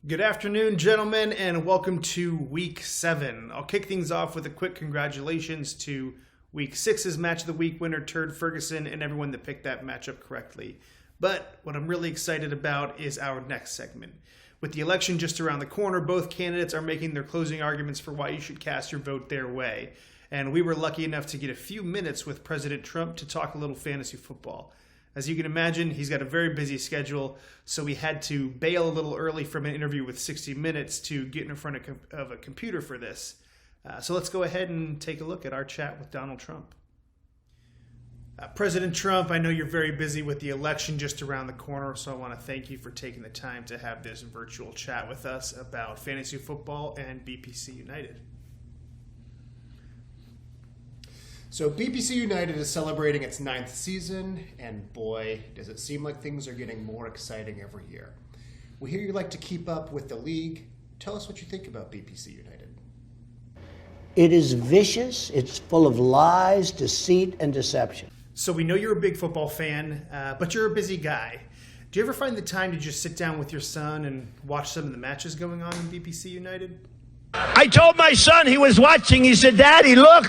Good afternoon, gentlemen, and welcome to Week 7. I'll kick things off with a quick congratulations to Week 6's Match of the Week winner, Turd Ferguson, and everyone that picked that matchup correctly. But what I'm really excited about is our next segment. With the election just around the corner, both candidates are making their closing arguments for why you should cast your vote their way. And we were lucky enough to get a few minutes with President Trump to talk a little fantasy football. As you can imagine, he's got a very busy schedule, so we had to bail a little early from an interview with 60 Minutes to get in front of a computer for this. So let's go ahead and take a look at our chat with Donald Trump. President Trump, I know you're very busy with the election just around the corner, so I want to thank you for taking the time to have this virtual chat with us about fantasy football and BPC United. So BPC United is celebrating its 9th season, and boy, does it seem like things are getting more exciting every year. We hear you like to keep up with the league. Tell us what you think about BPC United. It is vicious. It's full of lies, deceit, and deception. So we know you're a big football fan, but you're a busy guy. Do you ever find the time to just sit down with your son and watch some of the matches going on in BPC United? I told my son, he was watching, he said, "Daddy, look."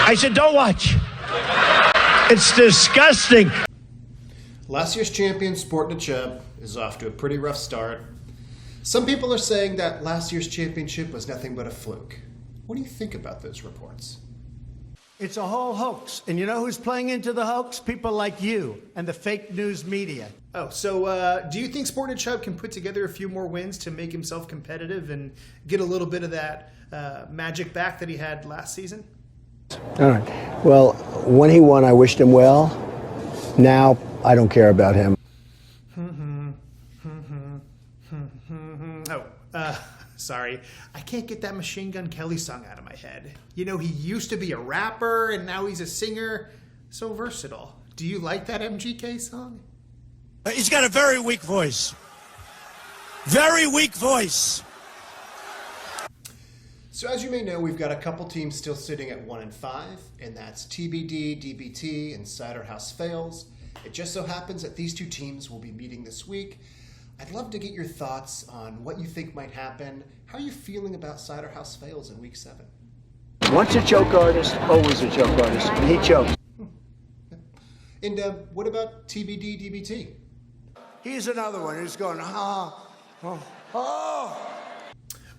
I said, "Don't watch. It's disgusting." Last year's champion, Sporting Chubb, is off to a pretty rough start. Some people are saying that last year's championship was nothing but a fluke. What do you think about those reports? It's a whole hoax. And you know who's playing into the hoax? People like you and the fake news media. Oh, so do you think Sporting Chubb can put together a few more wins to make himself competitive and get a little bit of that magic back that he had last season? All right. Well, when he won, I wished him well. Now, I don't care about him. Sorry. I can't get that Machine Gun Kelly song out of my head. You know, he used to be a rapper, and now he's a singer. So versatile. Do you like that MGK song? He's got a very weak voice. Very weak voice. So as you may know, we've got a couple teams still sitting at 1-5, and that's TBD, DBT, and Cider House Fails. It just so happens that these two teams will be meeting this week. I'd love to get your thoughts on what you think might happen. How are you feeling about Cider House Fails in Week 7? Once a joke artist, always a joke artist. And he choked. And what about TBD, DBT? Here's another one who's going,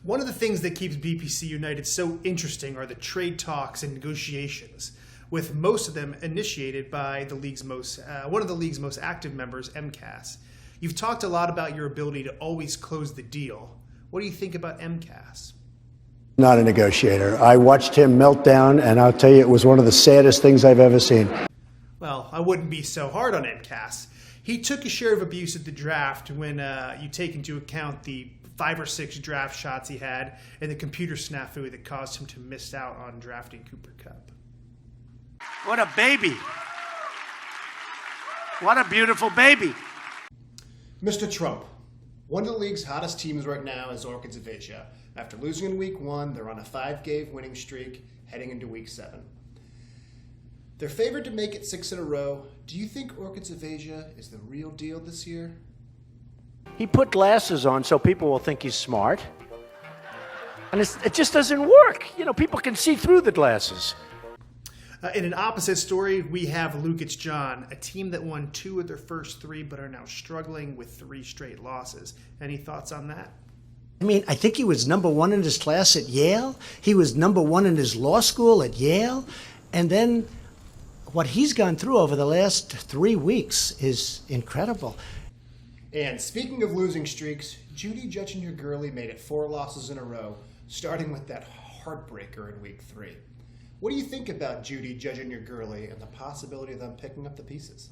One of the things that keeps BPC United so interesting are the trade talks and negotiations, with most of them initiated by the league's one of the league's most active members, MCAS. You've talked a lot about your ability to always close the deal. What do you think about MCAS? Not a negotiator. I watched him melt down, and I'll tell you, it was one of the saddest things I've ever seen. Well, I wouldn't be so hard on MCAS. He took a share of abuse at the draft when you take into account the 5 or 6 draft shots he had and the computer snafu that caused him to miss out on drafting Cooper Kupp. What a baby. What a beautiful baby. Mr. Trump, one of the league's hottest teams right now is Orchids of Asia. After losing in Week 1, they're on a 5-game winning streak heading into Week 7. They're favored to make it 6 in a row. Do you think Orchids of Asia is the real deal this year? He put glasses on so people will think he's smart. And it just doesn't work. You know, people can see through the glasses. In an opposite story, we have Lucas John, a team that won 2 of their first 3 but are now struggling with 3 straight losses. Any thoughts on that? I mean, I think he was number 1 in his class at Yale. He was number 1 in his law school at Yale. And then what he's gone through over the last 3 weeks is incredible. And speaking of losing streaks, Judy Judge and your girlie made it 4 losses in a row, starting with that heartbreaker in Week 3. What do you think about Judy Judge and your girlie and the possibility of them picking up the pieces?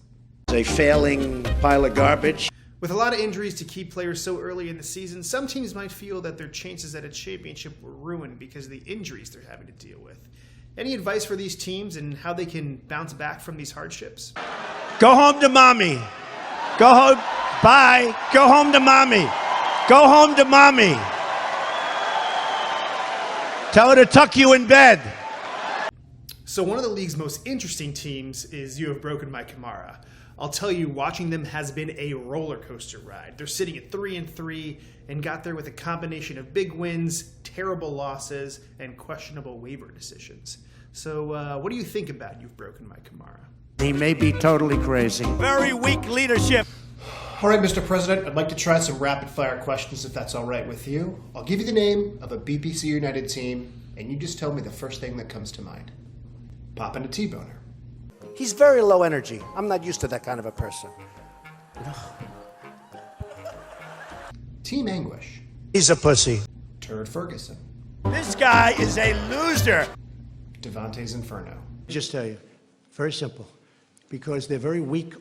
A failing pile of garbage. With a lot of injuries to key players so early in the season, some teams might feel that their chances at a championship were ruined because of the injuries they're having to deal with. Any advice for these teams and how they can bounce back from these hardships? Go home to mommy. Go home. Bye. Go home to mommy. Go home to mommy. Tell her to tuck you in bed. So one of the league's most interesting teams is You Have Broken My Kamara. I'll tell you, watching them has been a roller coaster ride. They're sitting at 3-3 and got there with a combination of big wins, terrible losses, and questionable waiver decisions. So what do you think about You've Broken My Kamara? He may be totally crazy. Very weak leadership. All right, Mr. President, I'd like to try some rapid-fire questions if that's all right with you. I'll give you the name of a BPC United team, and you just tell me the first thing that comes to mind. Poppin' a T-boner. He's very low energy. I'm not used to that kind of a person. Team Anguish. He's a pussy. Turd Ferguson. This guy is a loser. Devante's Inferno. Just tell you, very simple, because they're very weak.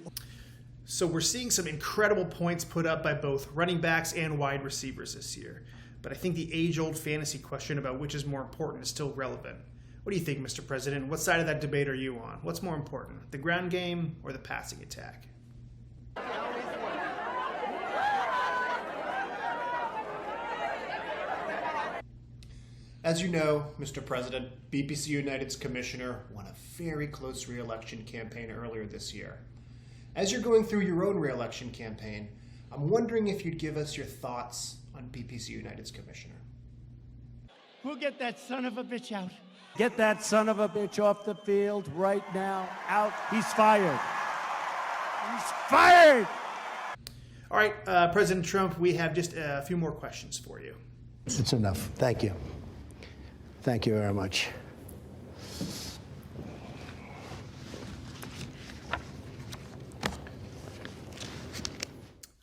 So we're seeing some incredible points put up by both running backs and wide receivers this year. But I think the age-old fantasy question about which is more important is still relevant. What do you think, Mr. President? What side of that debate are you on? What's more important, the ground game or the passing attack? As you know, Mr. President, BPC United's commissioner won a very close re-election campaign earlier this year. As you're going through your own re-election campaign, I'm wondering if you'd give us your thoughts on BPC United's commissioner. We'll get that son of a bitch out. Get that son of a bitch off the field right now. Out. He's fired. He's fired! All right, President Trump, we have just a few more questions for you. It's enough. Thank you. Thank you very much.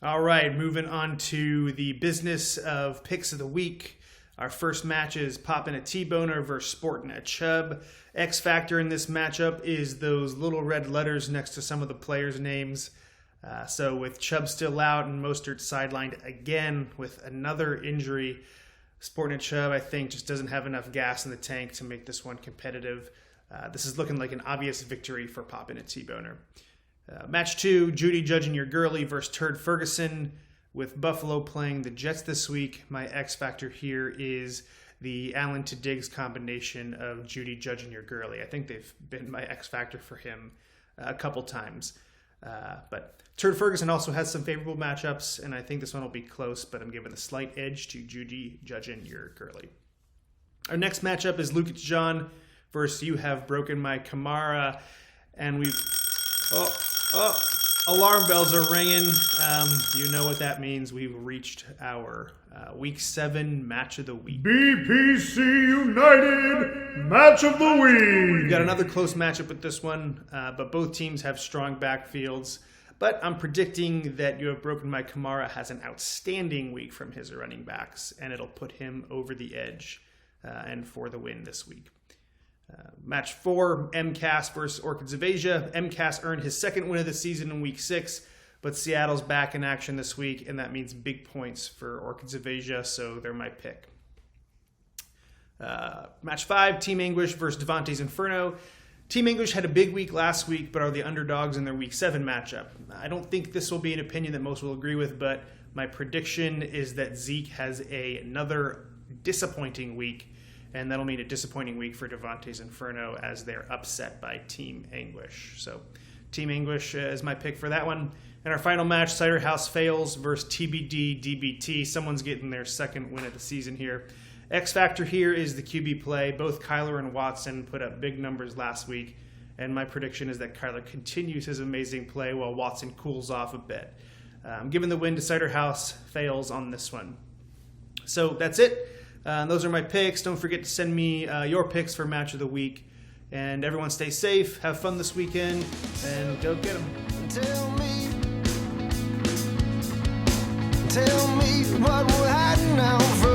All right, moving on to the business of picks of the week. Our first match is Poppin' a T-boner versus Sportin' a Chubb. X factor in this matchup is those little red letters next to some of the players' names. So with Chubb still out and Mostert sidelined again with another injury, Sportin' a Chubb, I think, just doesn't have enough gas in the tank to make this one competitive. This is looking like an obvious victory for Poppin' a T-boner. Match 2, Judy Judging Your Girly versus Turd Ferguson. With Buffalo playing the Jets this week, my X factor here is the Allen to Diggs combination of Judy Judging Your Girly. I think they've been my X factor for him a couple times. But Turd Ferguson also has some favorable matchups, and I think this one will be close, but I'm giving a slight edge to Judy Judging Your Girly. Our next matchup is Lucas John versus You Have Broken My Kamara, and we've... alarm bells are ringing. You know what that means. We've reached our Week 7 Match of the Week. BPC United Match of the Week. We've got another close matchup with this one, but both teams have strong backfields. But I'm predicting that You Have Broken My Kamara has an outstanding week from his running backs, and it'll put him over the edge and for the win this week. Match 4, MCAS versus Orchids of Asia. MCAS earned his second win of the season in Week 6, but Seattle's back in action this week, and that means big points for Orchids of Asia, so they're my pick. Match 5, Team Anguish versus Devante's Inferno. Team Anguish had a big week last week, but are the underdogs in their Week 7 matchup. I don't think this will be an opinion that most will agree with, but my prediction is that Zeke has another disappointing week, and that'll mean a disappointing week for Devante's Inferno as they're upset by Team Anguish. So Team Anguish is my pick for that one. And our final match, Cider House Fails versus TBD DBT. Someone's getting their second win of the season here. X factor here is the QB play. Both Kyler and Watson put up big numbers last week, and my prediction is that Kyler continues his amazing play while Watson cools off a bit. I'm giving the win to Cider House Fails on this one. So that's it. Those are my picks. Don't forget to send me your picks for Match of the Week. And everyone stay safe, have fun this weekend, and go get them. Tell me what we're hiding out from.